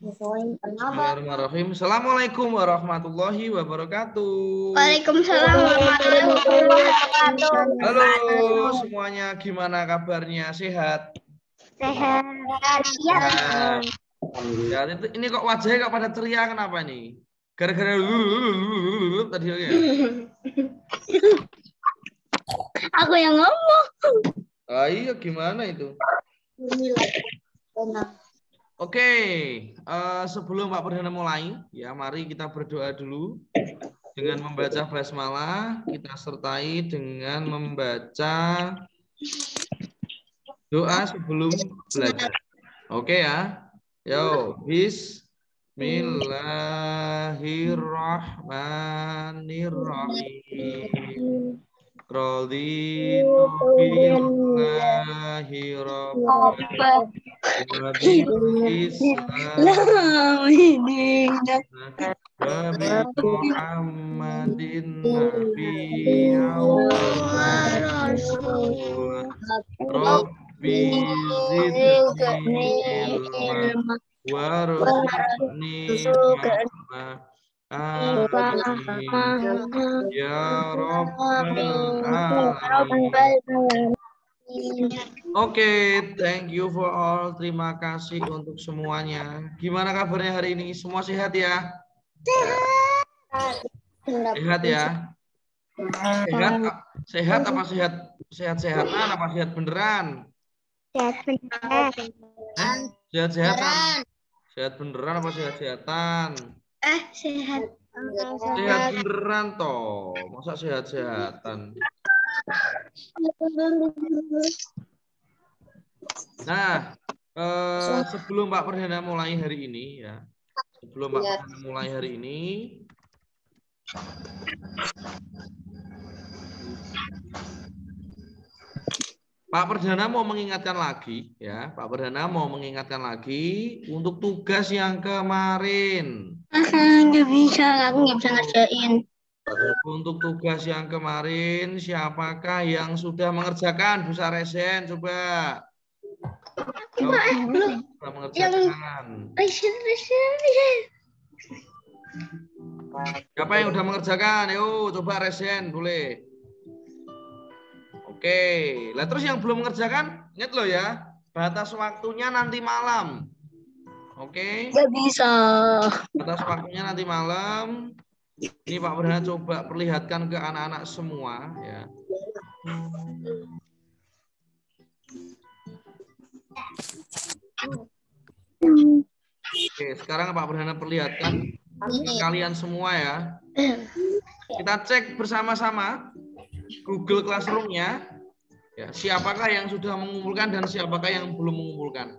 Bismillahirrahmanirrahim. Assalamualaikum warahmatullahi wabarakatuh. Waalaikumsalam warahmatullahi wabarakatuh. Halo semuanya, gimana kabarnya? Sehat? Sehat. Sehat. Ya, ini kok wajahnya kok pada ceria, kenapa nih? Gara-gara tadi ya? Aku yang ngomong. Ah, iya, gimana itu? Oke, sebelum Pak Perdana mulai, ya mari kita berdoa dulu dengan membaca basmalah. Kita sertai dengan membaca doa sebelum belajar. Oke ya, yo, Bismillahirrahmanirrahim. Raditu billahi rabban wa bil Islam wa bi Muhammadin nabiyyan wa rasulan. Rabbi zidni ilma warzuqni fahma. Amin ya rabbal alamin. Oke, thank you for all. Terima kasih untuk semuanya. Gimana kabarnya hari ini? Semua sehat ya? Sehat ya? Sehat apa sehat-sehatan apa sehat beneran? Sehat-sehatan. Sehat beneran apa sehat-sehatan? Sehat. Sehat beneran toh. Masa sehat-sehatan? Nah, sebelum Pak Perdana mulai hari ini ya. Sebelum Pak Perdana mulai hari ini, Pak Perdana mau mengingatkan lagi ya, Pak Perdana mau mengingatkan lagi untuk tugas yang kemarin. Nggak bisa, aku nggak bisa ngerjain. Untuk tugas yang kemarin, siapakah yang sudah mengerjakan? Bisa resen, coba. Belum. Sudah mengerjakan. Resen. Siapa yang sudah mengerjakan? Yuk, coba resen, boleh. Oke, lah terus yang belum mengerjakan, ingat loh ya, batas waktunya nanti malam. Oke. Nggak bisa. Batas waktunya nanti malam. Ini Pak Perdana coba perlihatkan ke anak-anak semua ya. Oke, sekarang Pak Perdana perlihatkan ke kalian semua ya. Kita cek bersama-sama Google Classroom-nya. Ya, siapakah yang sudah mengumpulkan dan siapakah yang belum mengumpulkan.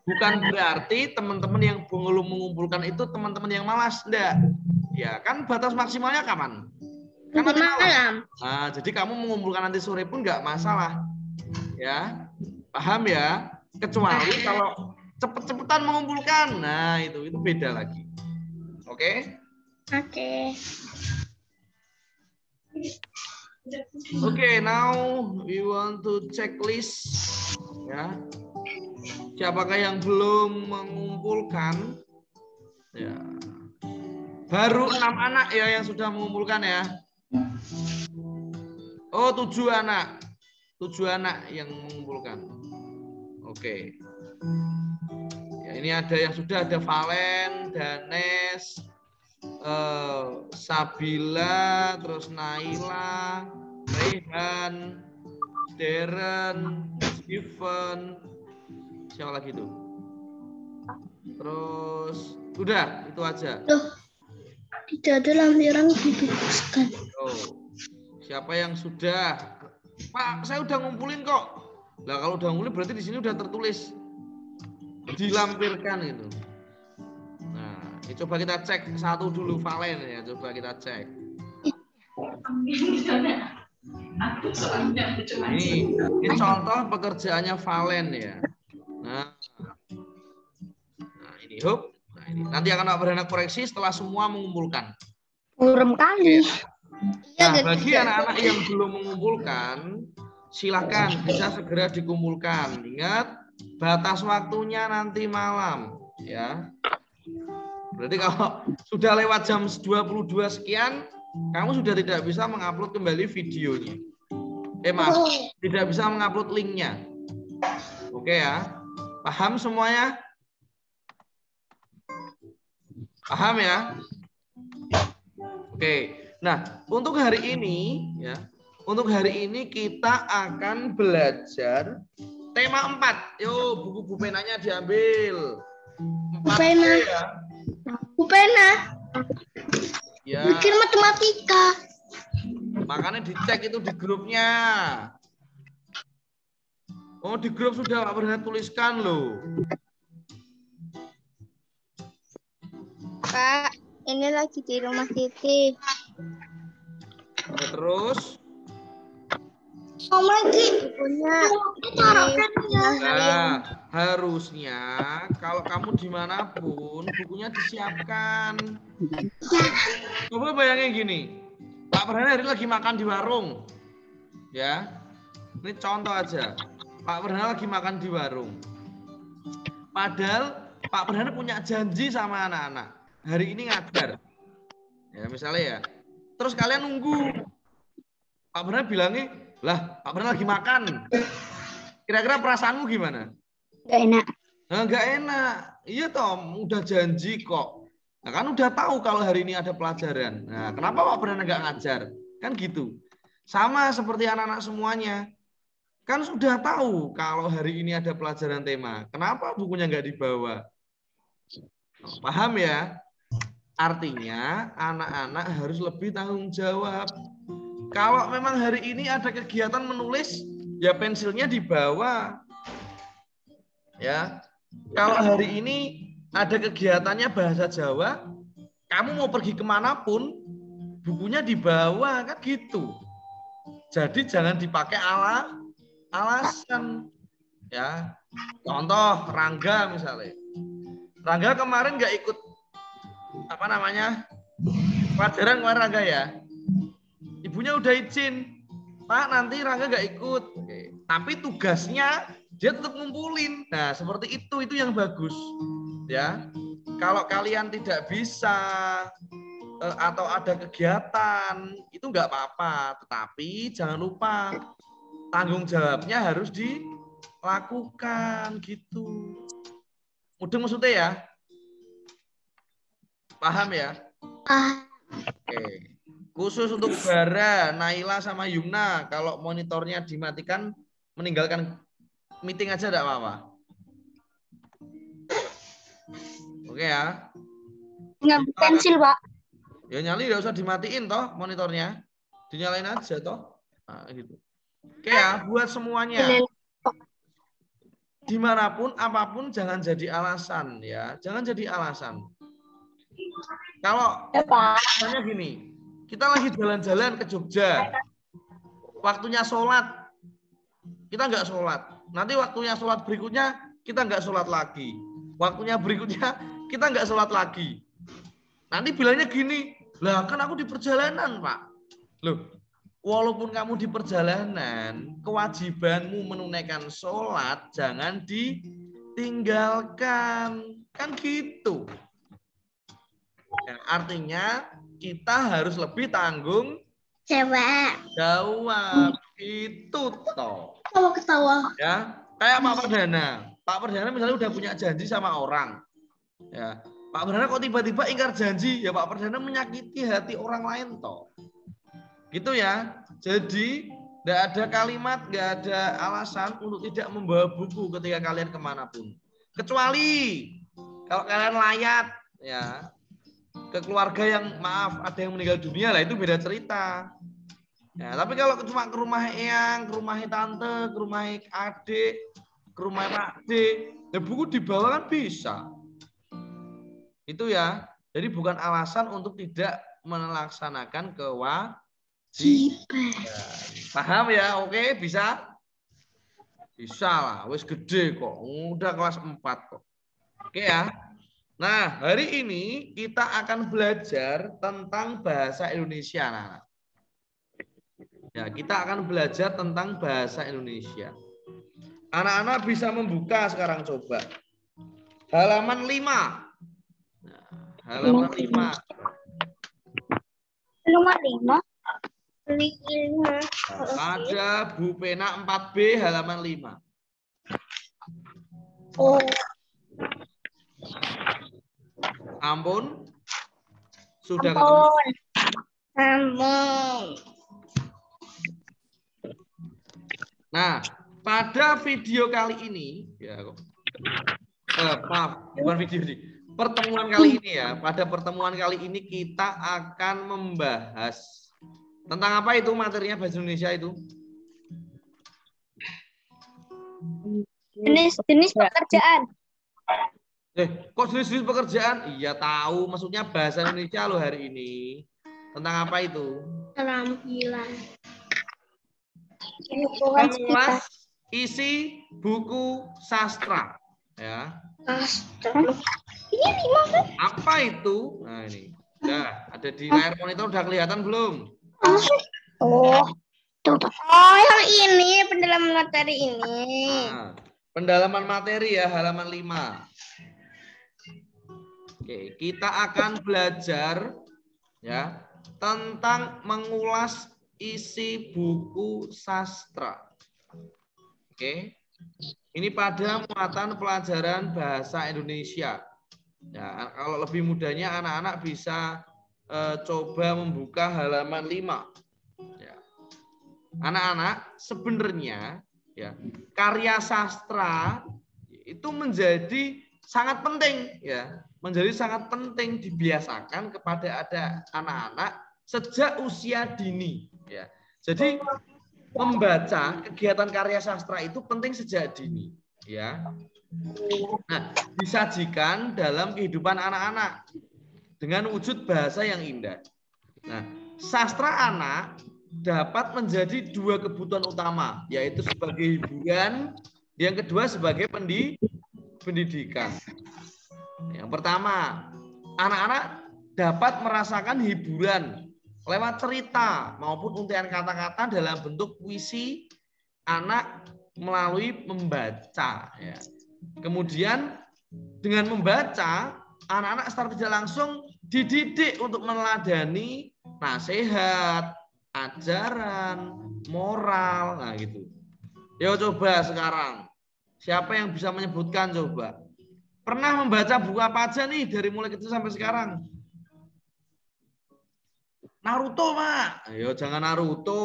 Bukan berarti teman-teman yang belum mengumpulkan itu teman-teman yang malas, enggak. Ya, kan batas maksimalnya kapan? Kan nanti malam. Nah, jadi kamu mengumpulkan nanti sore pun enggak masalah. Ya. Paham ya? Kecuali kalau cepet-cepetan mengumpulkan. Nah, itu beda lagi. Oke? Oke. Oke, now we want to checklist. Ya. Siapakah yang belum mengumpulkan? Ya. Baru 6 anak ya yang sudah mengumpulkan ya. Oh, 7 anak. 7 anak yang mengumpulkan. Oke. Ya, ini ada yang sudah, ada Valen, Danes, Sabila, terus Naila, Rehan, Darren, Steven, siapa lagi tuh? Terus udah, itu aja. Tidak ada lampiran dibebaskan. Oh, siapa yang sudah? Pak, saya udah ngumpulin kok. Lah kalau udah ngumpulin berarti di sini udah tertulis dilampirkan itu. Nah, ini coba kita cek satu dulu Valen ya, coba kita cek. Ini contoh pekerjaannya Valen ya. Nah ini Hub. Nah, ini nanti akan Pak Perdana koreksi setelah semua mengumpulkan. Burem kali. Nah, bagi anak-anak yang belum mengumpulkan, silakan bisa segera dikumpulkan. Ingat, batas waktunya nanti malam, ya. Berarti kalau sudah lewat jam 22 sekian, kamu sudah tidak bisa mengupload kembali videonya. Maaf, tidak bisa mengupload linknya. Oke ya, paham semuanya? Paham ya? Oke. Nah, untuk hari ini ya, untuk hari ini kita akan belajar tema 4. Yo, buku bupenanya diambil. 4 ya. Pena. Ya. Bikin matematika. Makanya dicek itu di grupnya. Oh, di grup sudah Pak Berhana tuliskan loh. Pak, ini lagi di rumah Titi. Ya, terus? Lagi punya. Nah, harusnya kalau kamu dimanapun bukunya disiapkan. Coba bayangin gini, Pak Berhana hari lagi makan di warung, ya. Ini contoh aja, Pak Berhana lagi makan di warung. Padahal Pak Berhana punya janji sama anak-anak, hari ini ngajar, ya misalnya ya. Terus kalian nunggu, Pak Berhana bilangnya, lah Pak Berhana lagi makan. Kira-kira perasaanmu gimana? Gak enak. Nah, nggak enak. Iya toh, udah janji kok. Nah, kan udah tahu kalau hari ini ada pelajaran. Nah, kenapa Pak Berhana nggak ngajar? Kan gitu. Sama seperti anak-anak semuanya. Kan sudah tahu kalau hari ini ada pelajaran tema. Kenapa bukunya nggak dibawa? Paham ya? Artinya anak-anak harus lebih tanggung jawab. Kalau memang hari ini ada kegiatan menulis, ya pensilnya dibawa. Ya. Kalau hari ini ada kegiatannya bahasa Jawa, kamu mau pergi kemanapun, bukunya dibawa, kan gitu. Jadi jangan dipakai alasan. Ya, contoh Rangga misalnya. Rangga kemarin nggak ikut apa namanya pelajaran kemarin Rangga ya. Ibunya udah izin, Pak nanti Rangga nggak ikut. Oke. Tapi tugasnya dia tetap ngumpulin. Nah, seperti itu yang bagus. Ya. Kalau kalian tidak bisa atau ada kegiatan, itu nggak apa-apa. Tetapi jangan lupa tanggung jawabnya harus dilakukan gitu. Mudeng maksudnya ya? Paham ya? Oke. Khusus untuk Bara, Naila sama Yumna, kalau monitornya dimatikan, meninggalkan meeting aja enggak apa-apa. Oke ya. Nggak pensil, Pak. Ya nyali enggak usah dimatiin toh monitornya. Dinyalain aja toh. Nah, gitu. Oke ya, buat semuanya. Dimanapun, apapun jangan jadi alasan ya. Jangan jadi alasan. Kalau misalnya gini, kita lagi jalan-jalan ke Jogja, waktunya sholat, kita nggak sholat. Nanti waktunya sholat berikutnya, kita nggak sholat lagi. Waktunya berikutnya, kita nggak sholat lagi. Nanti bilangnya gini, lah kan aku di perjalanan, Pak. Loh, walaupun kamu di perjalanan, kewajibanmu menunaikan sholat, jangan ditinggalkan. Kan gitu. Ya, artinya kita harus lebih tanggung jawab. Itu toh. Ketawa. Ya, kayak Pak Perdana. Pak Perdana misalnya udah punya janji sama orang. Ya, Pak Perdana kok tiba-tiba ingkar janji? Ya Pak Perdana menyakiti hati orang lain toh. Gitu ya. Jadi nggak ada kalimat, nggak ada alasan untuk tidak membawa buku ketika kalian kemanapun. Kecuali kalau kalian layat, ya. Ke keluarga yang maaf ada yang meninggal dunia lah itu beda cerita. Ya, tapi kalau cuma ke rumah eyang, ke rumah tante, ke rumah adik, ke rumah Pak D, ya buku dibawa kan bisa. Itu ya. Jadi bukan alasan untuk tidak melaksanakan kewajiban. Paham ya? Oke, bisa? Bisa lah, wis gede kok. Udah kelas 4 kok. Oke ya. Nah, hari ini kita akan belajar tentang bahasa Indonesia. Nah, ya, kita akan belajar tentang bahasa Indonesia. Anak-anak bisa membuka sekarang coba. Halaman 5. Nah, halaman 5. Nomor 5. Ada Bu Pena 4B halaman 5. Oh. Ampun. Sudah ketemu. Ampun. Nah, pada video kali ini ya maaf, bukan video ini. Pertemuan kali ini ya, pada pertemuan kali ini kita akan membahas tentang apa itu materinya bahasa Indonesia itu? Jenis pekerjaan. Kok jenis pekerjaan? Iya tahu, maksudnya bahasa Indonesia loh hari ini. Tentang apa itu? Keterampilan. Mengulas isi buku sastra. Ya. Sastra. Ini 5 kan? Apa itu? Nah ini. Udah, ada di layar monitor udah kelihatan belum? Oh. Oh, yang ini pendalaman materi ini. Nah, pendalaman materi ya halaman 5. Oke, kita akan belajar ya tentang mengulas isi buku sastra. Oke. Ini pada muatan pelajaran bahasa Indonesia. Ya, kalau lebih mudahnya anak-anak bisa coba membuka halaman 5. Ya. Anak-anak sebenarnya ya karya sastra itu menjadi sangat penting ya, menjadi sangat penting dibiasakan kepada ada anak-anak sejak usia dini ya. Jadi membaca kegiatan karya sastra itu penting sejak dini ya. Nah, disajikan dalam kehidupan anak-anak dengan wujud bahasa yang indah. Nah, sastra anak dapat menjadi 2 kebutuhan utama, yaitu sebagai hiburan, yang kedua sebagai pendidikan. Yang pertama, anak-anak dapat merasakan hiburan lewat cerita maupun untian kata-kata dalam bentuk puisi anak melalui membaca. Ya. Kemudian dengan membaca, anak-anak secara tidak langsung dididik untuk meneladani nasihat, ajaran, moral, nah gitu. Yo coba sekarang, siapa yang bisa menyebutkan coba? Pernah membaca buku apa aja nih dari mulai kecil sampai sekarang? Naruto, Mak. Ayo jangan Naruto,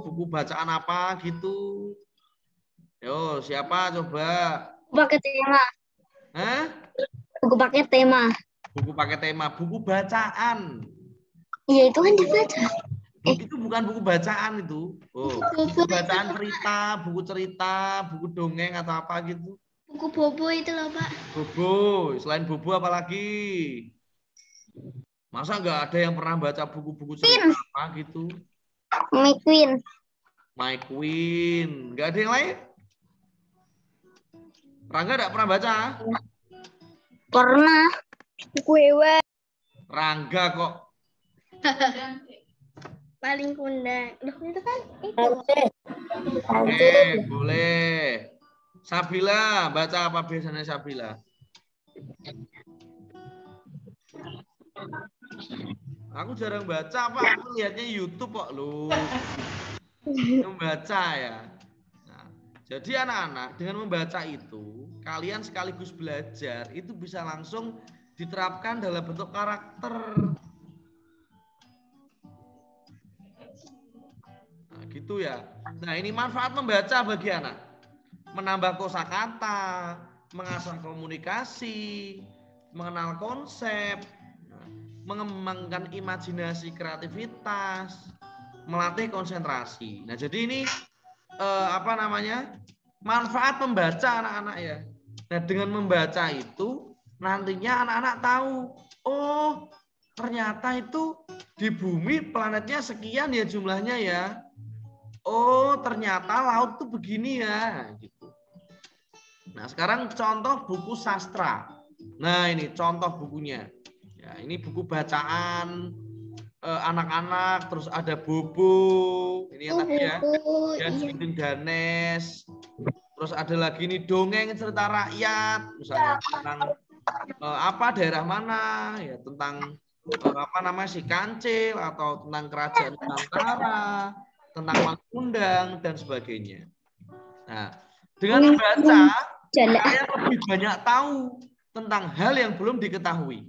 buku bacaan apa gitu. Yo, siapa coba? Pakai tema. Hah? Buku pakai tema. Buku pakai tema, buku bacaan. Iya, itu kan dibaca. Itu bukan buku bacaan itu. Oh, buku bacaan cerita, buku dongeng atau apa gitu. Buku bobo itu loh, Pak. Bobo, selain bobo apa lagi? Masa nggak ada yang pernah baca buku-buku cerita apa gitu? My Queen. My Queen. Nggak ada yang lain? Rangga nggak pernah baca? Pernah. Buku hewan. Rangga kok. Paling kundang. Loh, itu kan itu. Oke, boleh. Sabila, baca apa biasanya Sabila? Aku jarang baca, Pak. Aku lihatnya YouTube kok, lu. Membaca ya. Nah, jadi anak-anak dengan membaca itu, kalian sekaligus belajar, itu bisa langsung diterapkan dalam bentuk karakter. Nah, gitu ya. Nah, ini manfaat membaca bagi anak. Menambah kosakata, mengasah komunikasi, mengenal konsep, mengembangkan imajinasi kreativitas, melatih konsentrasi. Nah, jadi ini manfaat membaca anak-anak ya. Nah, dengan membaca itu nantinya anak-anak tahu, oh ternyata itu di bumi planetnya sekian ya jumlahnya ya. Oh ternyata laut tuh begini ya. Gitu. Nah, sekarang contoh buku sastra. Nah, ini contoh bukunya. Ya, ini buku bacaan anak-anak, terus ada Bobo, ini yang tadi ya, dan Danes, Terus ada lagi nih dongeng cerita rakyat, misalnya tentang apa daerah mana, ya tentang apa namanya si Kancil atau tentang kerajaan Nusantara, tentang Mangkundang dan sebagainya. Nah, dengan membaca kalian lebih banyak tahu tentang hal yang belum diketahui.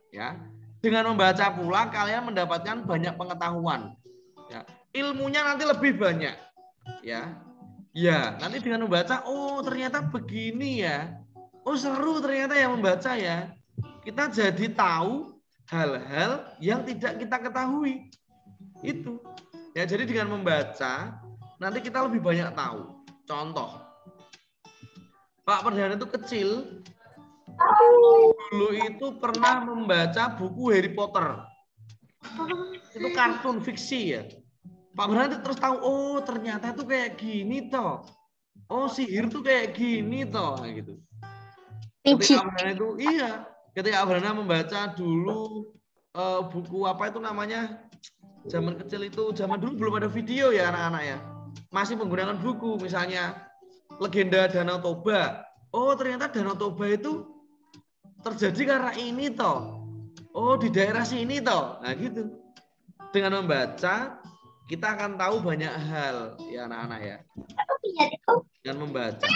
Ya, dengan membaca pula kalian mendapatkan banyak pengetahuan. Ya, ilmunya nanti lebih banyak. Ya, ya nanti dengan membaca, oh ternyata begini ya. Oh seru ternyata yang membaca ya. Kita jadi tahu hal-hal yang tidak kita ketahui. Itu. Ya, jadi dengan membaca nanti kita lebih banyak tahu. Contoh, Pak Perdana itu kecil, dulu itu pernah membaca buku Harry Potter. Itu kartun fiksi ya. Pak Perdana terus tahu, oh ternyata itu kayak gini toh. Oh sihir tuh kayak gini toh, gitu. Ketika Perdana itu, iya, ketika Perdana membaca dulu buku apa itu namanya, zaman kecil itu, zaman dulu belum ada video ya anak-anak ya. Masih menggunakan buku, misalnya Legenda Danau Toba. Oh ternyata Danau Toba itu terjadi karena ini toh. Oh di daerah sini toh. Nah gitu. Dengan membaca kita akan tahu banyak hal ya anak-anak ya. Dengan membaca.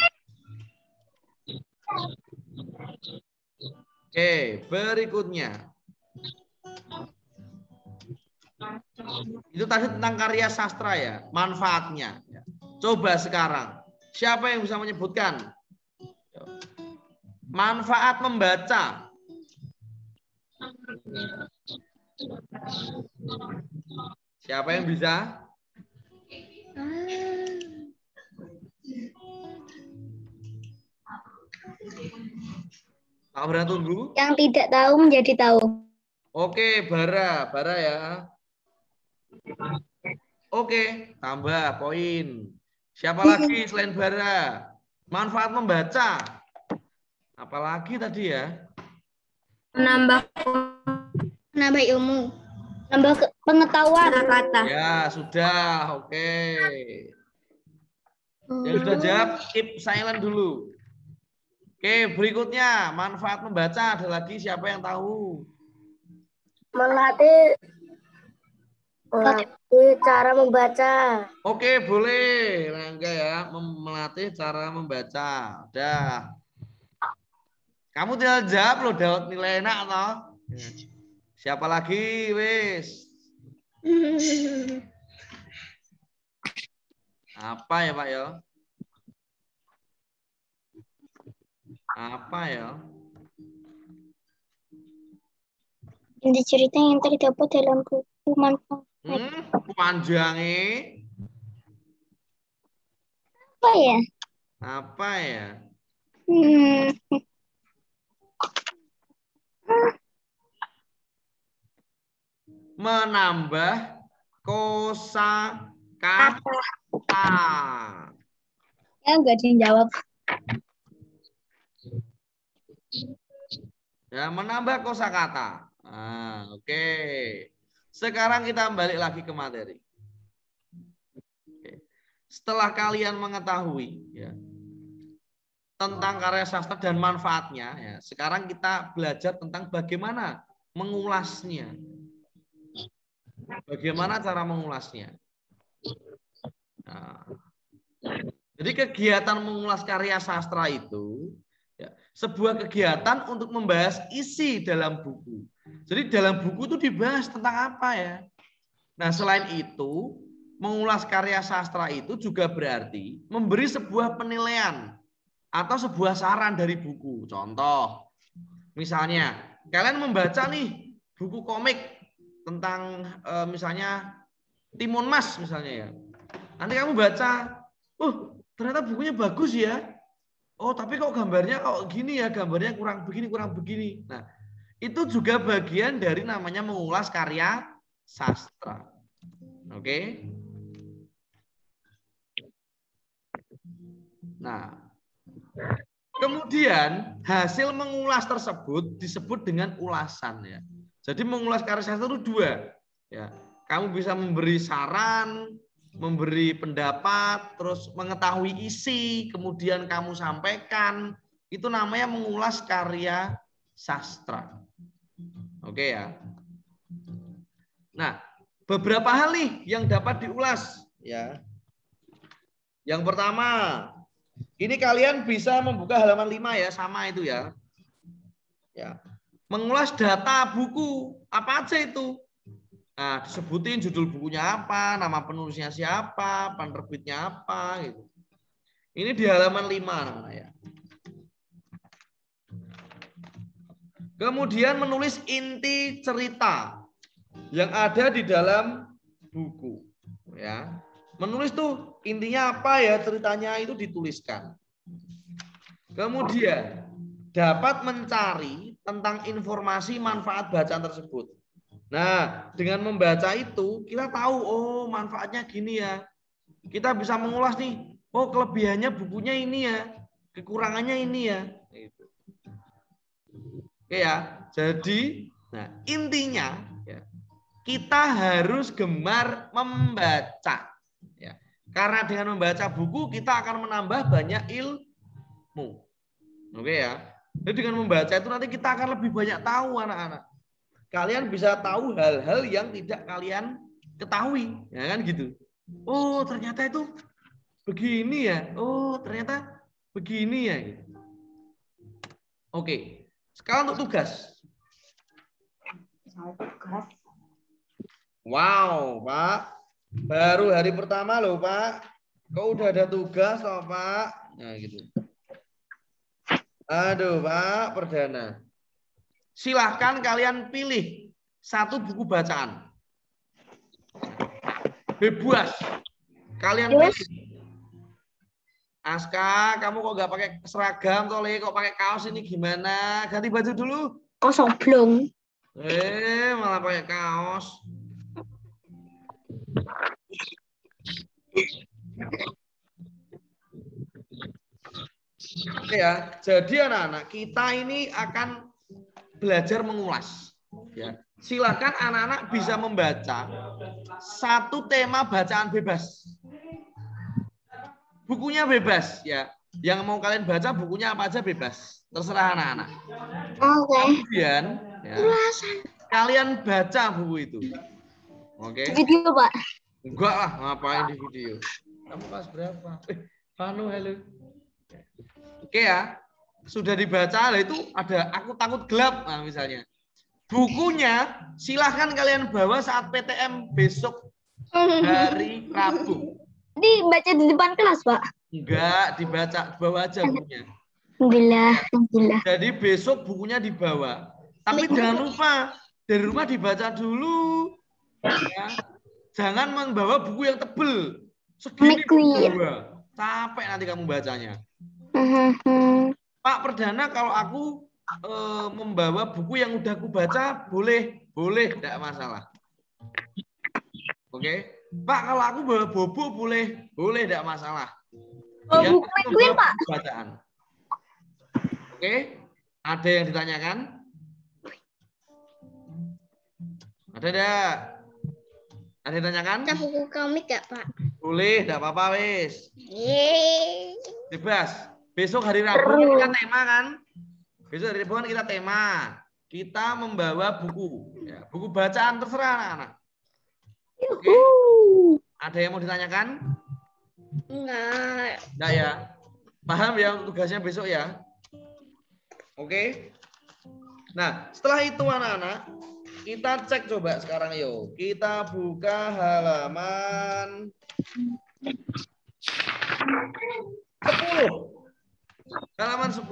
Oke, berikutnya. Itu tadi tentang karya sastra ya, manfaatnya. Coba sekarang, siapa yang bisa menyebutkan manfaat membaca? Siapa yang bisa? Pak Bara tunggu. Yang tidak tahu menjadi tahu. Oke, Bara ya. Oke, tambah poin. Siapa lagi selain Bara? Manfaat membaca. Apalagi tadi ya? Menambah ilmu. Menambah pengetahuan. Kata. Ya, sudah. Oke. Yang sudah jawab, keep silent dulu. Oke, berikutnya. Manfaat membaca. Ada lagi siapa yang tahu? Melatih cara membaca. Oke, boleh. Rangga ya, melatih cara membaca. Udah. Kamu tinggal jawab loh, dapat nilai enak toh. Siapa lagi, wis? Apa ya, Pak ya? Apa ya? Yang diceritain yang terdapat dalam buku manfaat. Panjangnya. Apa ya? Apa ya? Menambah kosakata. Ya enggak ada yang jawab. Ya, menambah kosakata. Nah, oke. Sekarang kita balik lagi ke materi. Oke. Setelah kalian mengetahui ya, tentang karya sastra dan manfaatnya, ya, sekarang kita belajar tentang bagaimana mengulasnya. Bagaimana cara mengulasnya? Nah, jadi kegiatan mengulas karya sastra itu ya, sebuah kegiatan untuk membahas isi dalam buku. Jadi dalam buku itu dibahas tentang apa ya? Nah selain itu, mengulas karya sastra itu juga berarti memberi sebuah penilaian atau sebuah saran dari buku. Contoh, misalnya kalian membaca nih buku komik tentang misalnya Timun Mas misalnya ya. Nanti kamu baca, ternyata bukunya bagus ya. Oh tapi kok gambarnya kok gini ya, gambarnya kurang begini. Nah itu juga bagian dari namanya mengulas karya sastra. Oke. Nah, kemudian hasil mengulas tersebut disebut dengan ulasan ya. Jadi mengulas karya sastra itu dua. Ya, kamu bisa memberi saran memberi pendapat, terus mengetahui isi, kemudian kamu sampaikan, itu namanya mengulas karya sastra. Oke ya. Nah, beberapa hal nih yang dapat diulas ya. Yang pertama, ini kalian bisa membuka halaman 5 ya, sama itu ya. Ya. Mengulas data buku, apa aja itu? Nah, disebutin judul bukunya apa, nama penulisnya siapa, penerbitnya apa gitu. Ini di halaman 5 namanya ya. Kemudian menulis inti cerita yang ada di dalam buku ya. Menulis tuh intinya apa ya, ceritanya itu dituliskan. Kemudian dapat mencari tentang informasi manfaat bacaan tersebut. Nah, dengan membaca itu kita tahu oh manfaatnya gini ya. Kita bisa mengulas nih, oh kelebihannya bukunya ini ya, kekurangannya ini ya. Oke ya. Jadi, nah intinya ya, kita harus gemar membaca. Ya. Karena dengan membaca buku kita akan menambah banyak ilmu. Oke ya. Jadi dengan membaca itu nanti kita akan lebih banyak tahu anak-anak. Kalian bisa tahu hal-hal yang tidak kalian ketahui, ya kan gitu. Oh ternyata itu begini ya. Oh ternyata begini ya. Gitu. Oke. Sekarang untuk tugas. Wow, Pak. Baru hari pertama loh, Pak. Kok udah ada tugas loh, Pak? Nah, gitu. Aduh, Pak, Perdana. Silahkan kalian pilih satu buku bacaan. Bebas. Kalian pilih. Aska, kamu kok nggak pakai seragam, Tole? Kok pakai kaos ini gimana? Ganti baju dulu. Kosong belum. Malah pakai kaos. Oke ya, jadi anak-anak kita ini akan belajar mengulas. Ya, silakan anak-anak bisa membaca satu tema bacaan bebas. Bukunya bebas ya. Yang mau kalian baca bukunya apa aja bebas. Terserah anak-anak. Oke. Kemudian ya, kalian baca buku itu. Oke. Video, Pak. Enggak lah, ngapain di video. Kamu kelas berapa? Vanu, halo. Oke ya. Sudah dibaca, itu ada Aku Takut Gelap nah, misalnya. Bukunya silahkan kalian bawa saat PTM besok hari Rabu. Dibaca di depan kelas, Pak. Enggak, dibaca, bawa aja bukunya. Alhamdulillah. Jadi besok bukunya dibawa. Tapi jangan lupa dari rumah dibaca dulu. Ya. Jangan membawa buku yang tebel. Segini bawa. Capek nanti kamu bacanya. Pak Perdana, kalau aku membawa buku yang udah aku baca, boleh, tidak masalah. Oke, Pak, kalau aku bawa bobo boleh, tidak masalah. Buku penguin, Pak. Bacaan. Oke, ada yang ditanyakan? Ada enggak? Ada yang ditanyakan? Kita buku komik gak, Pak? Boleh, tidak apa-apa, wis. Bebas. Besok hari Rabu kita tema kan? Besok hari Rabu kan kita tema. Kita membawa buku. Ya, buku bacaan terserah anak-anak. Oke. Ada yang mau ditanyakan? Enggak. Enggak ya? Paham ya untuk tugasnya besok ya? Oke. Nah, setelah itu anak-anak, kita cek coba sekarang yuk. Kita buka halaman 10. Halaman 10.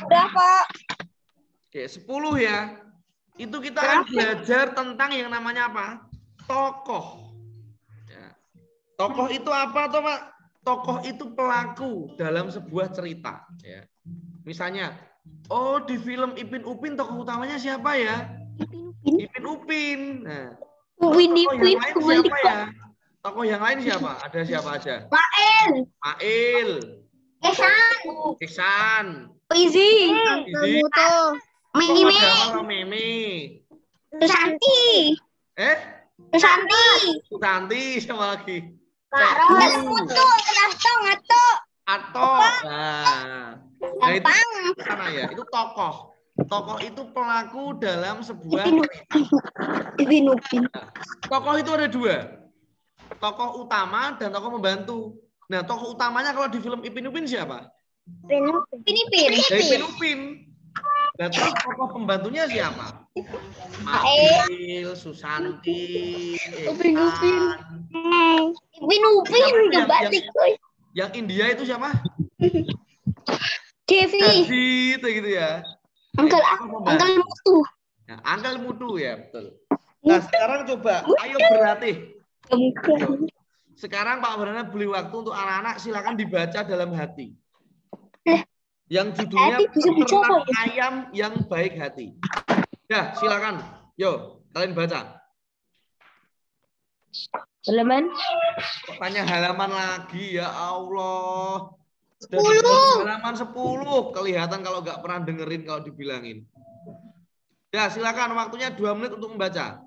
Udah, Pak. Oke, 10 ya. Itu kita akan belajar tentang yang namanya apa? Tokoh. Ya. Tokoh itu apa toh, Pak? Tokoh itu pelaku dalam sebuah cerita. Ya. Misalnya, oh di film Ipin Upin tokoh utamanya siapa ya? Ipin Upin. Nah, tokoh yang lain siapa ya? Tokoh yang lain siapa? Ada siapa aja? Mail. Ihsan. Ihsan. Izzy. Izzy. Mimi. Apa Mimi? Susanti. Susanti. Susanti. Susanti siapa lagi? Atau. Nah itu sana ya. Itu tokoh. Tokoh itu pelaku dalam sebuah cerita. Nah, tokoh itu ada dua. Tokoh utama dan tokoh membantu. Nah, tokoh utamanya kalau di film Ipin Upin siapa? Ipin Upin. Nah, terus tokoh pembantunya siapa? Mail, Susanti, Ipin Upin. Yang India itu siapa? Devi. Itu gitu ya. Uncle Mutu. Nah, Uncle Mutu ya, betul. Nah, sekarang coba, ayo berlatih. Sekarang Pak Brana beri waktu untuk anak-anak, silakan dibaca dalam hati. Yang judulnya Peternak Ayam yang Baik Hati. Ya, silakan. Yo, kalian baca. Halaman. Tanya halaman lagi, ya Allah. 10. Halaman 10. Kelihatan kalau nggak pernah dengerin kalau dibilangin. Ya, silakan. Waktunya 2 menit untuk membaca.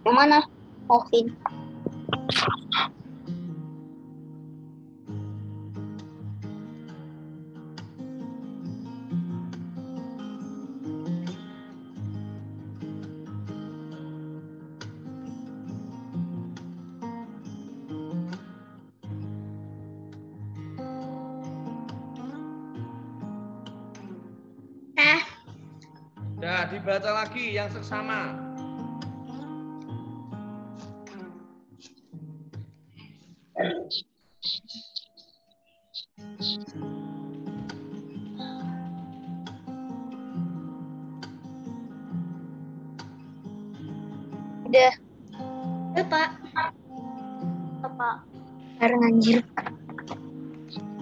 Yang mana? Ovin. Nah, dibaca lagi yang seksama. Udah. Pak. Apa? Bareng anjir.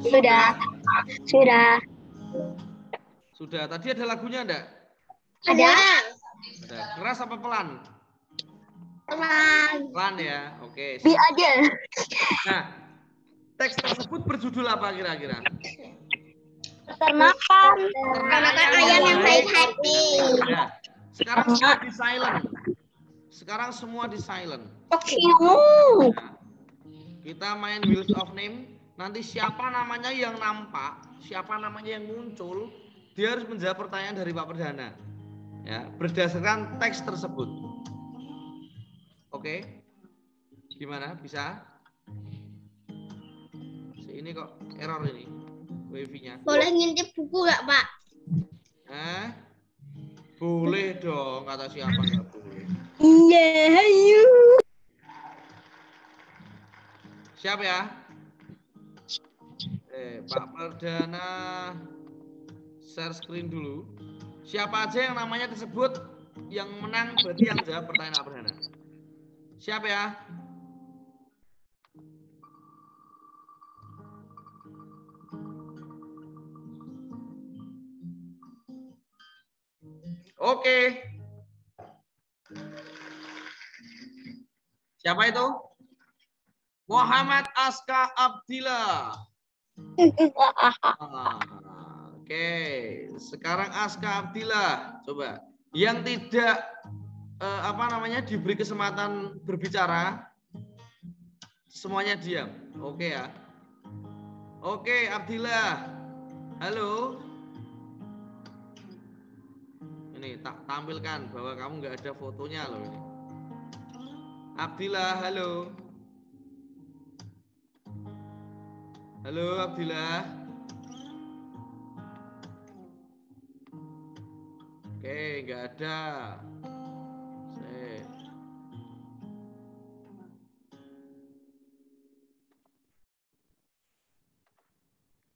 Sudah. Tadi ada lagunya enggak? Ada. Keras apa pelan? Pelan ya. Oke. Bi aja. Nah, teks tersebut berjudul apa kira-kira? Peternakan ayam yang baik hati. Ya. Sekarang semua di silent. Oke. Nah, kita main Wheels of Name. Nanti siapa namanya yang nampak, siapa namanya yang muncul, dia harus menjawab pertanyaan dari Pak Perdana. Ya, berdasarkan teks tersebut. Oke. Gimana? Bisa? Ini kok error ini. Wifi-nya. Boleh ngintip buku nggak, Pak? Boleh dong, kata siapa nggak boleh. Iya, ayo. Siap ya? Pak Perdana share screen dulu. Siapa aja yang namanya disebut yang menang berarti yang jawab pertanyaan Pak Perdana. Siap ya? Oke. Siapa itu? Muhammad Aska Abdillah. Oke. Sekarang Aska Abdillah. Coba. Yang tidak diberi kesempatan berbicara, semuanya diam. Oke ya. Oke, Abdillah. Halo. Ini tak tampilkan bahwa kamu nggak ada fotonya loh ini. Abdillah, halo. Halo Abdillah. Oke, nggak ada.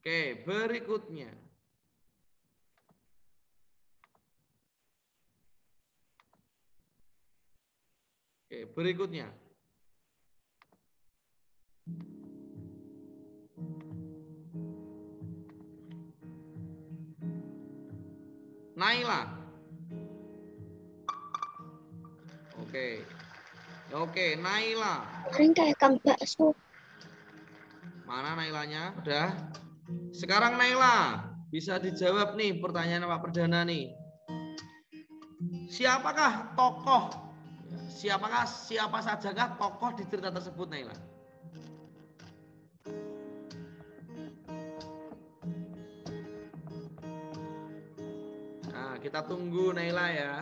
Oke, berikutnya. Oke, berikutnya. Naila. Oke. Oke, Naila. Keren kayak kang bakso. Mana Nailanya? Udah. Sekarang Naila, bisa dijawab nih pertanyaan Pak Perdana nih. Siapakah tokoh? Siapa sajakah tokoh di cerita tersebut, Naila? Nah, kita tunggu Naila ya.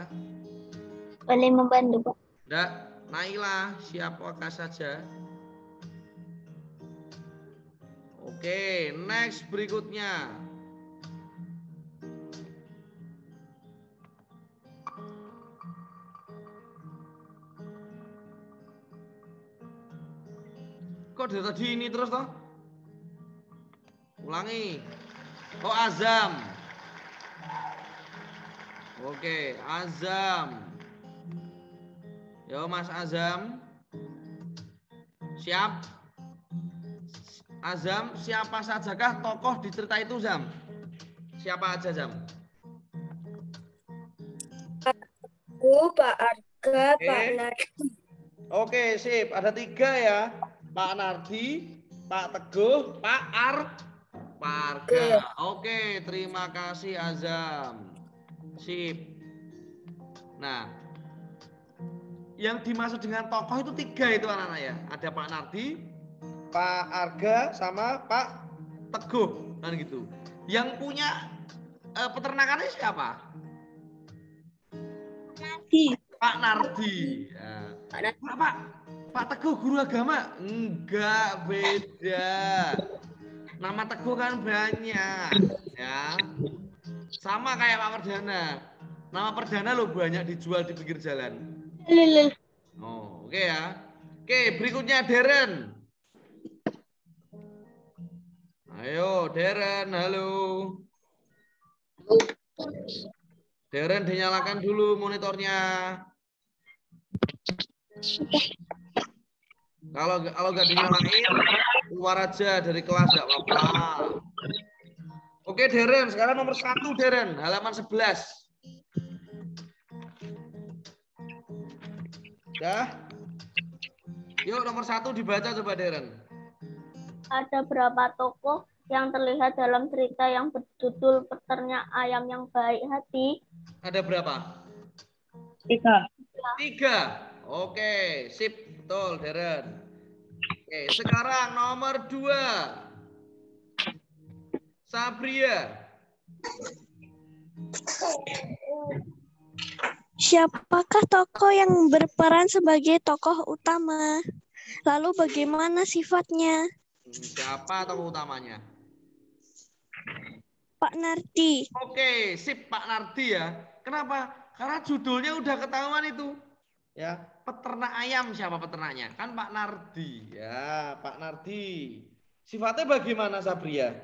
Boleh membantu, Pak. Nggak, Naila, siapakah saja? Oke, next berikutnya. Kok dari tadi ini terus toh? Ulangi. Oh, Azam. Oke, Azam. Yo, Mas Azam. Siap? Azam, siapa sajakah tokoh di cerita itu, Zam? Siapa aja, Zam? Pak Arga, Pak Nardi. Oke, sip. Ada 3 ya. Pak Nardi, Pak Teguh, Pak Arga. Oke, terima kasih Azam. Sip. Nah, yang dimaksud dengan tokoh itu 3 itu anak-anak ya. Ada Pak Nardi, Pak Arga, sama Pak Teguh. Kan gitu. Yang punya peternakannya siapa? Nardi. Pak Nardi. Ya. Pak Teguh guru agama? Enggak, beda. Nama Teguh kan banyak, ya. Sama kayak Pak Perdana. Nama Perdana lo banyak dijual di pinggir jalan. Oh, oke ya. Oke, berikutnya Deren. Ayo, Deren, halo. Deren dinyalakan dulu monitornya. Kalau nggak dinyalain, keluar aja dari kelas nggak apa-apa. Oke, Deren, sekarang nomor 1 Deren, halaman 11. Dah? Yuk nomor 1 dibaca coba Deren. Ada berapa tokoh yang terlihat dalam cerita yang berjudul Peternak Ayam yang Baik Hati? Ada berapa? 3. 3. Oke, sip, betul Deren. Oke, sekarang nomor 2. Sabria. Siapakah tokoh yang berperan sebagai tokoh utama? Lalu bagaimana sifatnya? Siapa tokoh utamanya? Pak Nardi. Oke, sip Pak Nardi ya. Kenapa? Karena judulnya udah ketahuan itu. Ya, peternak ayam siapa peternaknya? Kan Pak Nardi. Ya, Pak Nardi. Sifatnya bagaimana Sabria?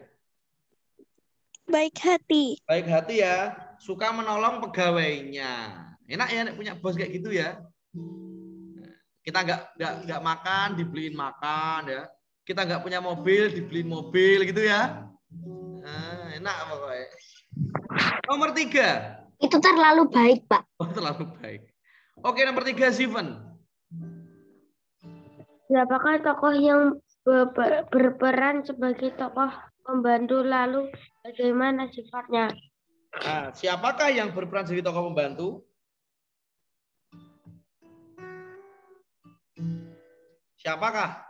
Baik hati. Baik hati ya, suka menolong pegawainya. Enak ya punya bos kayak gitu ya. Kita nggak makan, dibeliin makan ya. Kita nggak punya mobil, dibeliin mobil gitu ya. Nah, enak pokoknya. Nomor 3. Itu terlalu baik, Pak. Oh, terlalu baik. Oke, nomor 3 Ziven. Siapakah tokoh yang berperan sebagai tokoh pembantu, lalu bagaimana sifatnya? Nah, siapakah yang berperan sebagai tokoh pembantu? Siapakah?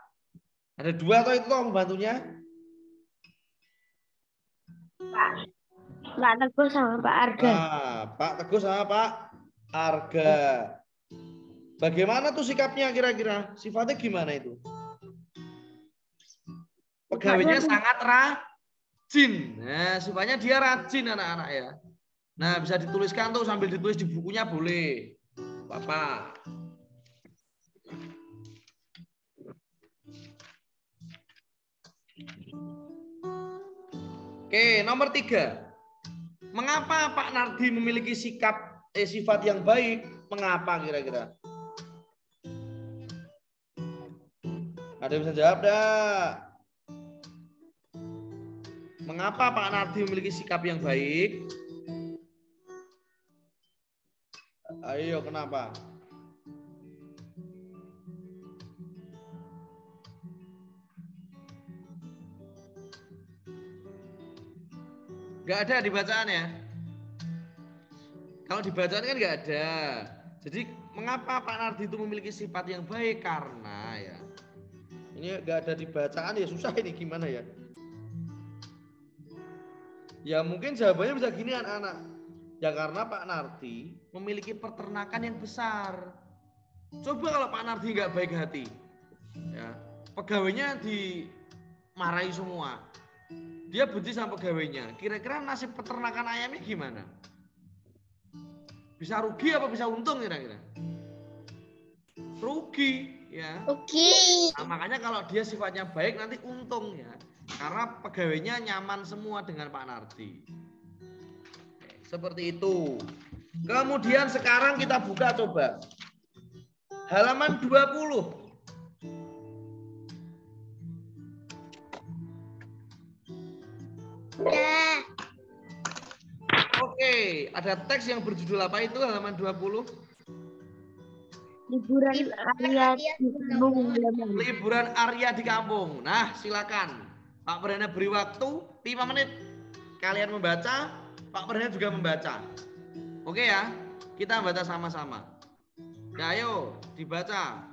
Ada 2 atau itu tokoh pembantunya? Pak Teguh sama Pak Arga. Nah, Pak Teguh sama Pak Arga. Bagaimana tuh sikapnya kira-kira? Sifatnya gimana itu? Pegawainya sangat rajin. Nah, sifatnya dia rajin anak-anak ya. Nah, bisa dituliskan tuh sambil ditulis di bukunya boleh. Bapak. Oke, nomor 3. Mengapa Pak Nardi memiliki sifat yang baik? Mengapa kira-kira? Ada yang bisa jawab dah? Mengapa Pak Nardi memiliki sikap yang baik? Ayo, kenapa? Nggak ada di bacaan ya. Kalau di bacaan kan nggak ada. Jadi mengapa Pak Nardi itu memiliki sifat yang baik? Karena ya ini nggak ada di bacaan ya susah ini gimana ya? Ya mungkin jawabannya bisa gini anak-anak. Ya karena Pak Nardi memiliki peternakan yang besar. Coba kalau Pak Nardi nggak baik hati, ya pegawainya dimarahi semua. Dia benci sama pegawainya. Kira-kira nasib peternakan ayamnya gimana? Bisa rugi apa bisa untung kira-kira? Rugi ya. Rugi. Nah, makanya kalau dia sifatnya baik nanti untung ya. Karena pegawainya nyaman semua dengan Pak Nardi. Seperti itu. Kemudian sekarang kita buka coba. Halaman 20. Udah. Oke, ada teks yang berjudul apa itu halaman 20? Liburan Arya di kampung halaman. Liburan Arya di kampung. Nah, silakan. Pak Perdana beri waktu 5 menit. Kalian membaca, Pak Perdana juga membaca. Oke ya, kita baca sama-sama. Ya, ayo dibaca.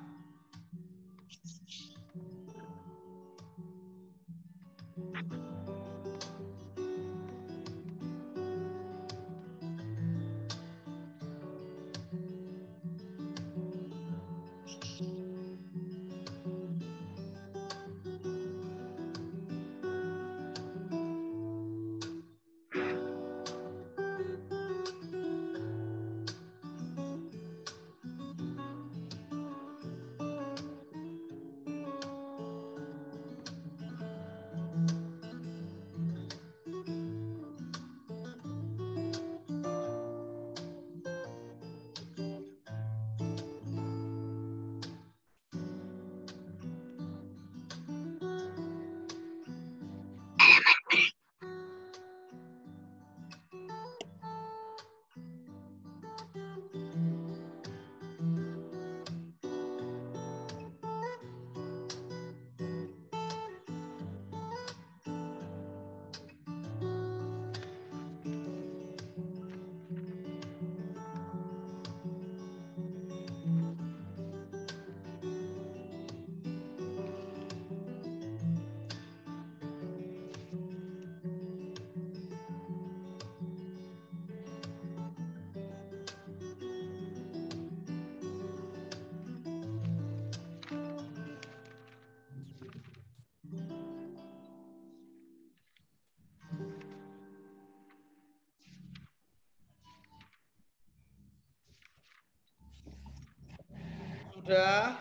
Sudah?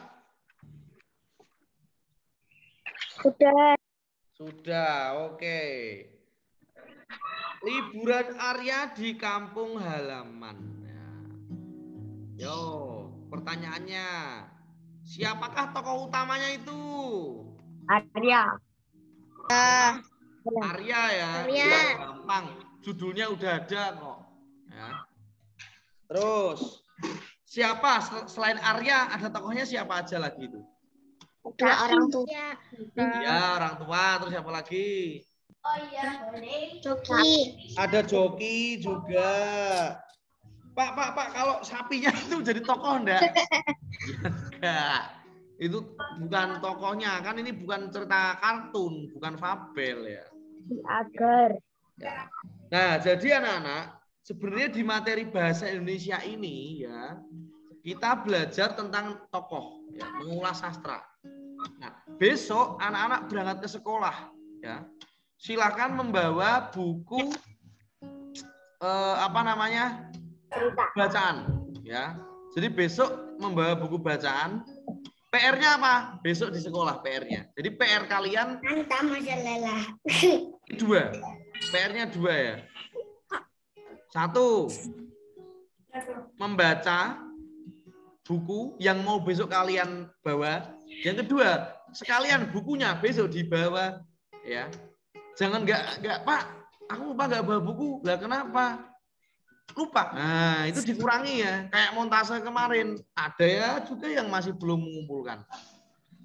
Sudah. Sudah, oke. Liburan Arya di kampung halaman. Yo, pertanyaannya, siapakah tokoh utamanya itu? Arya. Arya ya. Arya. Ya, gampang. Judulnya udah ada kok. Ya. Terus, siapa selain Arya ada tokohnya siapa aja lagi itu? Dua orang tua. Ya, orang tua. Terus siapa lagi? Oh iya, boleh. Joki. Ada Joki juga. Pak, kalau sapinya itu jadi tokoh enggak? Enggak. Itu bukan tokohnya, kan ini bukan cerita kartun, bukan fabel ya. Agar. Nah, jadi anak-anak, sebenarnya di materi bahasa Indonesia ini ya, kita belajar tentang tokoh, ya, mengulas sastra. Nah, besok anak-anak berangkat ke sekolah, ya. Silakan membawa buku bacaan, ya. Jadi besok membawa buku bacaan. PR-nya apa? Besok di sekolah PR-nya. Jadi PR kalian dua. PR-nya 2 ya. 1, membaca buku yang mau besok kalian bawa. Yang kedua, sekalian bukunya besok dibawa, ya. Jangan nggak Pak, aku lupa nggak bawa buku. Lah kenapa? Lupa. Nah, itu dikurangi ya. Kayak montase kemarin. Ada ya juga yang masih belum mengumpulkan.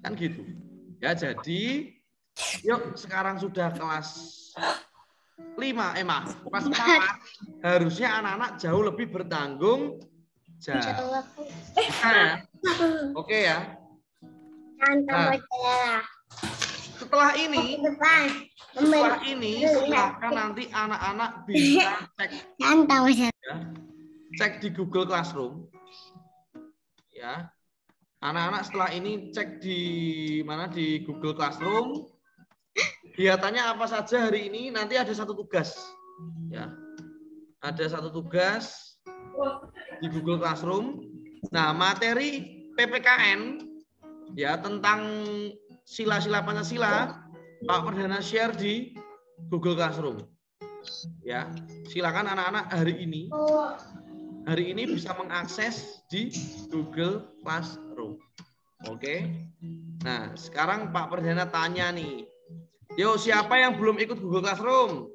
Kan gitu. Ya, jadi yuk sekarang sudah kelas Pas 4 harusnya anak-anak jauh lebih bertanggung jawab. Bisa ya? Oke ya. Nah, setelah ini silakan nanti anak-anak bisa cek ya, cek di Google Classroom ya. Anak-anak setelah ini cek di mana di Google Classroom. Dia tanya apa saja hari ini, nanti ada satu tugas ya. Ada satu tugas di Google Classroom. Nah, materi PPKN ya tentang sila-sila Pancasila Pak Perdana share di Google Classroom. Ya, silakan anak-anak hari ini bisa mengakses di Google Classroom. Oke. Nah, sekarang Pak Perdana tanya nih. Yo, siapa yang belum ikut Google Classroom?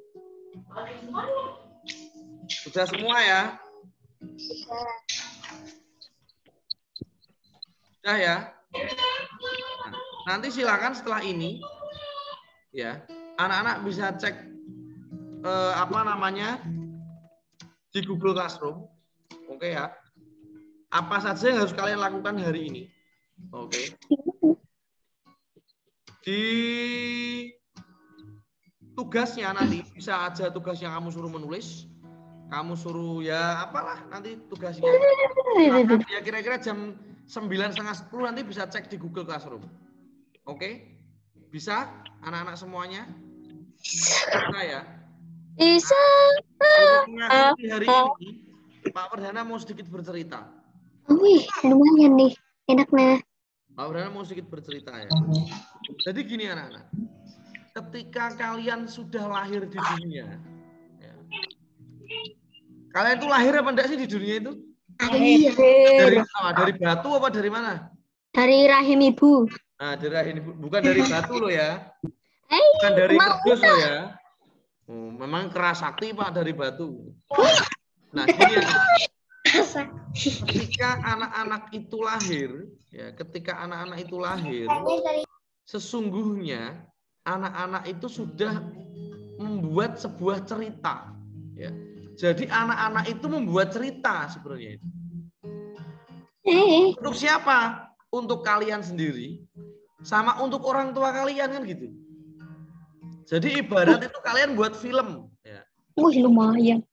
Sudah semua ya? Sudah ya? Nah, nanti silakan setelah ini ya, anak-anak bisa cek di Google Classroom. Oke ya. Apa saja yang harus kalian lakukan hari ini? Oke. Di tugasnya nanti bisa aja tugas yang kamu suruh menulis, kamu suruh ya apalah nanti tugasnya. Ya kira-kira jam 9:30 nanti bisa cek di Google Classroom. Oke? Bisa anak-anak semuanya? Bisa ya? Bisa. Nah, hari ini Pak Perdana mau sedikit bercerita. Wih, lumayan nih. Enak nih. Pak Perdana mau sedikit bercerita ya. Jadi gini anak-anak. Ketika kalian sudah lahir di dunia, ya. Kalian itu lahir apa enggak sih di dunia itu? Dari batu apa dari mana? Dari rahim ibu. Nah, dari rahim ibu, bukan dari batu loh ya. Bukan dari kerdus loh ya. Oh, memang keras sakti Pak dari batu. Nah, gini ya. Ketika anak-anak itu lahir, ya, sesungguhnya anak-anak itu sudah membuat sebuah cerita, ya. Jadi anak-anak itu membuat cerita sebenarnya. Untuk siapa? Untuk kalian sendiri, sama untuk orang tua kalian kan gitu. Jadi ibarat itu kalian buat film, ya. Wih, lumayan.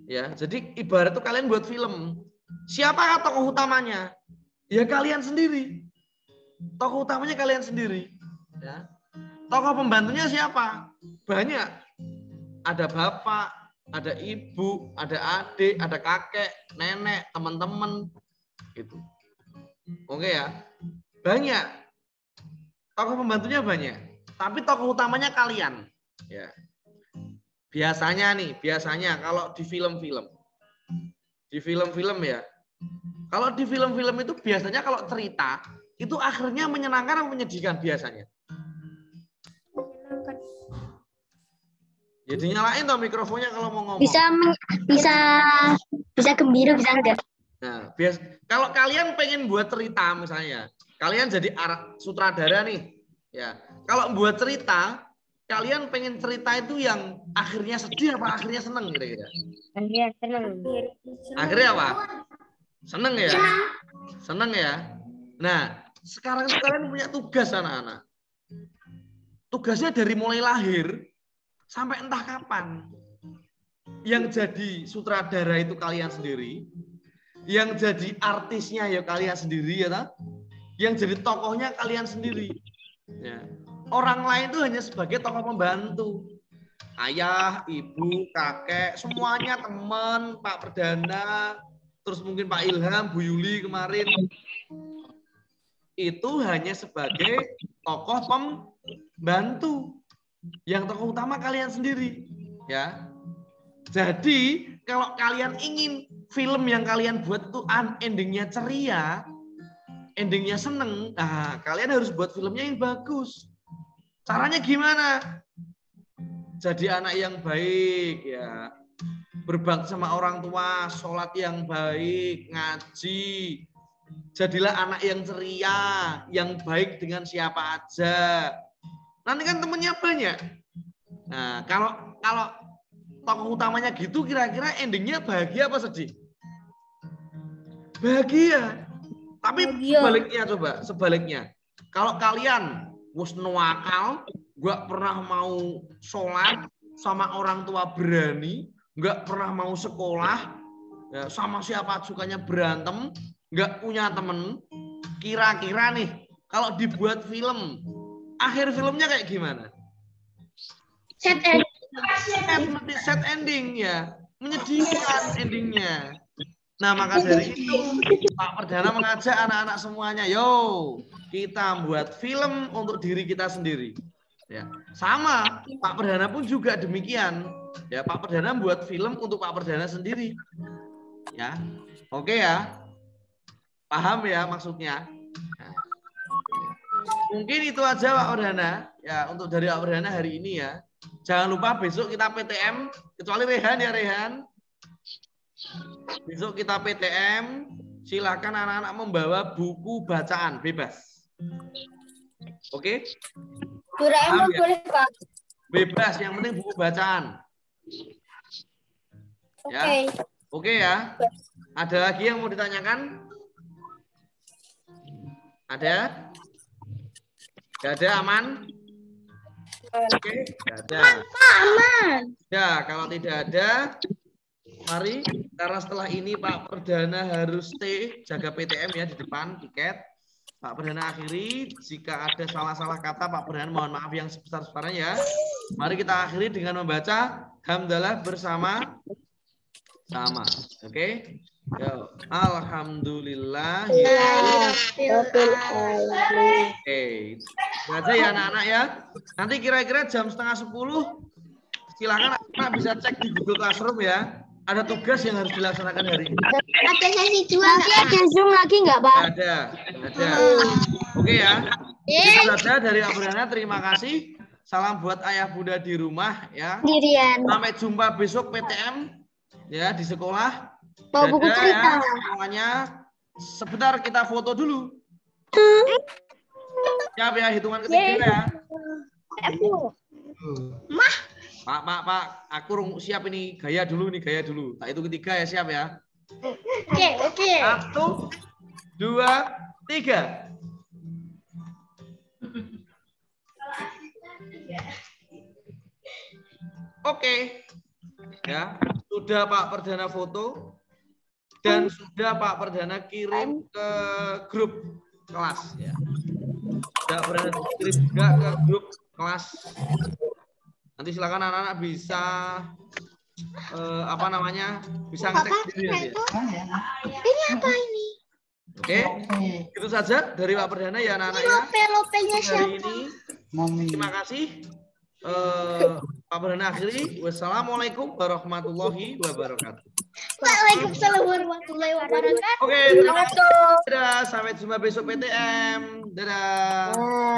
Ya, jadi ibarat itu kalian buat film. Siapakah tokoh utamanya? Ya kalian sendiri. Tokoh utamanya kalian sendiri. Ya. Tokoh pembantunya siapa? Banyak. Ada bapak, ada ibu, ada adik, ada kakek, nenek, teman-teman. Gitu. Oke ya. Banyak. Tokoh pembantunya banyak. Tapi tokoh utamanya kalian. Ya. Biasanya kalau di film-film. Di film-film ya. Kalau di film-film itu biasanya kalau cerita, itu akhirnya menyenangkan atau menyedihkan biasanya? Ya dinyalain toh mikrofonnya kalau mau ngomong. Bisa gembira, bisa enggak? Nah, kalau kalian pengen buat cerita misalnya, kalian jadi sutradara nih. Ya. Kalau buat cerita, kalian pengen cerita itu yang akhirnya sedih apa akhirnya seneng kira-kira? Akhirnya seneng. Akhirnya apa? Seneng ya? Seneng ya? Nah, sekarang kalian punya tugas anak-anak. Tugasnya dari mulai lahir sampai entah kapan. Yang jadi sutradara itu kalian sendiri. Yang jadi artisnya ya kalian sendiri ya tak? Yang jadi tokohnya kalian sendiri. Ya. Orang lain itu hanya sebagai tokoh pembantu. Ayah, ibu, kakek, semuanya teman, Pak Perdana, terus mungkin Pak Ilham, Bu Yuli kemarin. Itu hanya sebagai tokoh pembantu. Yang tokoh utama kalian sendiri. Ya. Jadi, kalau kalian ingin film yang kalian buat itu endingnya ceria, endingnya seneng, nah kalian harus buat filmnya yang bagus. Caranya gimana? Jadi anak yang baik ya, berbakti sama orang tua, sholat yang baik, ngaji. Jadilah anak yang ceria, yang baik dengan siapa aja. Nanti kan temennya banyak. Nah, kalau tokoh utamanya gitu, kira-kira endingnya bahagia apa sedih? Bahagia. Tapi sebaliknya coba, sebaliknya. Kalau kalian wis nuwakal, nggak pernah mau sholat, sama orang tua berani, nggak pernah mau sekolah, ya, sama siapa sukanya berantem, nggak punya temen, kira-kira nih kalau dibuat film, akhir filmnya kayak gimana? Set ending ya, menyedihkan endingnya. Nah, maka dari itu Pak Perdana mengajak anak-anak semuanya, yo kita buat film untuk diri kita sendiri. Ya, sama Pak Perdana pun juga demikian. Ya, Pak Perdana buat film untuk Pak Perdana sendiri. Ya, oke ya, paham ya maksudnya. Nah, mungkin itu aja Pak Perdana. Ya, untuk dari Pak Perdana hari ini ya. Jangan lupa besok kita PTM, kecuali Rehan ya Rehan. Besok kita PTM, silakan anak-anak membawa buku bacaan bebas. Oke? Doraemon ya? boleh, Pak. Bebas, yang penting buku bacaan. Ya? Oke ya? Ada lagi yang mau ditanyakan? Ada? Gak ada, aman? Oke, gak ada. Aman. Ya, kalau tidak ada, mari, karena setelah ini Pak Perdana harus stay, jaga PTM ya di depan, tiket. Pak Perdana akhiri, jika ada salah-salah kata Pak Perdana mohon maaf yang sebesar-besarnya ya. Mari kita akhiri dengan membaca hamdalah bersama sama. Oke? Yo, alhamdulillah. Oke. Baca ya anak-anak ya. Nanti kira-kira jam 9:30 silakan anak bisa cek di Google Classroom ya. Ada tugas yang harus dilaksanakan hari ini. Ada sesi 2 Nanti ada Zoom lagi nggak, Pak? Ada. Oke ya. Itu saja dari Pak Perdana. Terima kasih. Salam buat ayah bunda di rumah ya. Sendirian. Sampai jumpa besok PTM ya di sekolah. Bawa buku Dadah cerita. ya semuanya. Sebentar kita foto dulu. Siap ya, hitungan ketiga ya. Pak, aku siap ini, gaya dulu nih, gaya dulu. Tak itu ketiga ya, siap ya. Oke. 1, 2, 3. Oke. Ya, sudah Pak Perdana foto dan sudah Pak Perdana kirim ke grup kelas ya. Sudah Perdana kirim juga ke grup kelas. Nanti silakan anak-anak bisa bisa ngecek sendiri nanti ya. Ini apa ini? Oke, itu saja dari Pak Perdana ya anak-anaknya. Lope-lopenya Hari siapa? ini terima kasih. Pak Perdana akhiri. Wassalamualaikum warahmatullahi wabarakatuh. Waalaikumsalam warahmatullahi wabarakatuh. Oke, terima kasih. Dadah, sampai jumpa besok PTM. Dadah.